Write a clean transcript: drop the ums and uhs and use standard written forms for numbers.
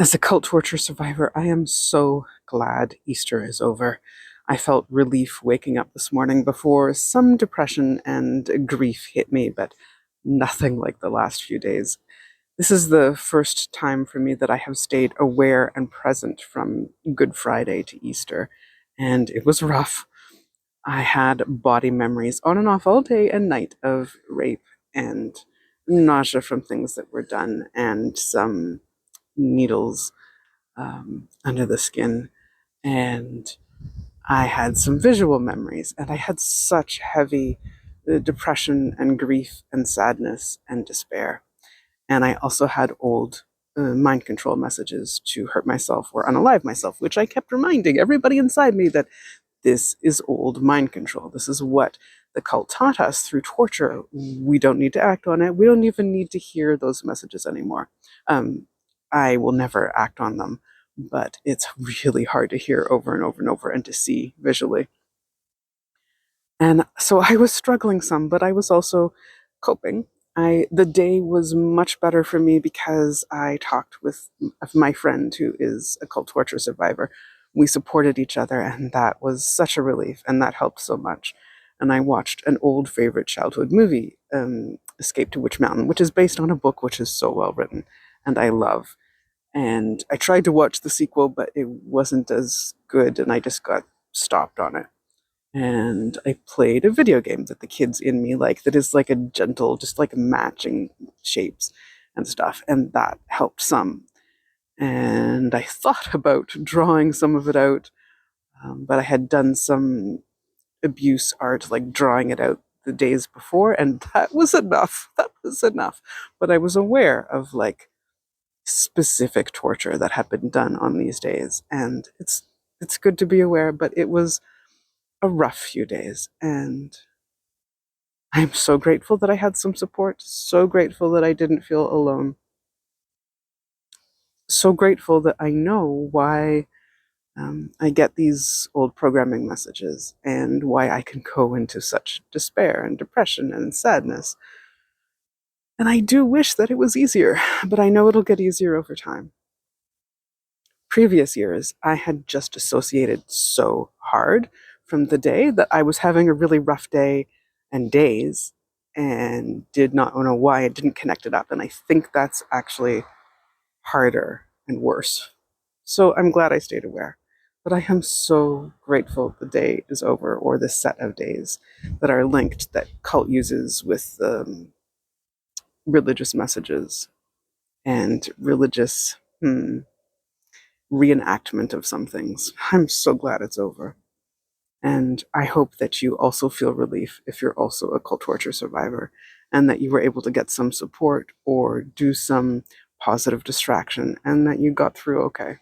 As a cult torture survivor, I am so glad Easter is over. I felt relief waking up this morning before some depression and grief hit me, but nothing like the last few days. This is the first time for me that I have stayed aware and present from Good Friday to Easter, and it was rough. I had body memories on and off all day and night of rape and nausea from things that were done, and some needles under the skin. And I had some visual memories, and I had such heavy depression and grief and sadness and despair. And I also had old mind control messages to hurt myself or unalive myself, which I kept reminding everybody inside me that this is old mind control. This is what the cult taught us through torture. We don't need to act on it. We don't even need to hear those messages anymore. I will never act on them, but it's really hard to hear over and over and over and to see visually. And so I was struggling some, but I was also coping. The day was much better for me because I talked with my friend who is a cult torture survivor. We supported each other, and that was such a relief, and that helped so much. And I watched an old favorite childhood movie, Escape to Witch Mountain, which is based on a book which is so well written, and I love. And I tried to watch the sequel, but it wasn't as good, and I just got stopped on it. And I played a video game that the kids in me like, that is like a gentle, just like matching shapes and stuff, and that helped some. And I thought about drawing some of it out, but I had done some abuse art, like drawing it out the days before, and that was enough. That was enough. But I was aware of like specific torture that had been done on these days, and it's good to be aware, but it was a rough few days, and I'm so grateful that I had some support, so grateful that I didn't feel alone, so grateful that I know why I get these old programming messages and why I can go into such despair and depression and sadness. And I do wish that it was easier, but I know it'll get easier over time. Previous years, I had just dissociated so hard from the day that I was having a really rough day and days and did not know why I didn't connect it up. And I think that's actually harder and worse. So I'm glad I stayed aware. But I am so grateful the day is over, or this set of days that are linked, that cult uses with religious messages and religious reenactment of some things. I'm so glad it's over. And I hope that you also feel relief if you're also a cult torture survivor, and that you were able to get some support or do some positive distraction, and that you got through okay.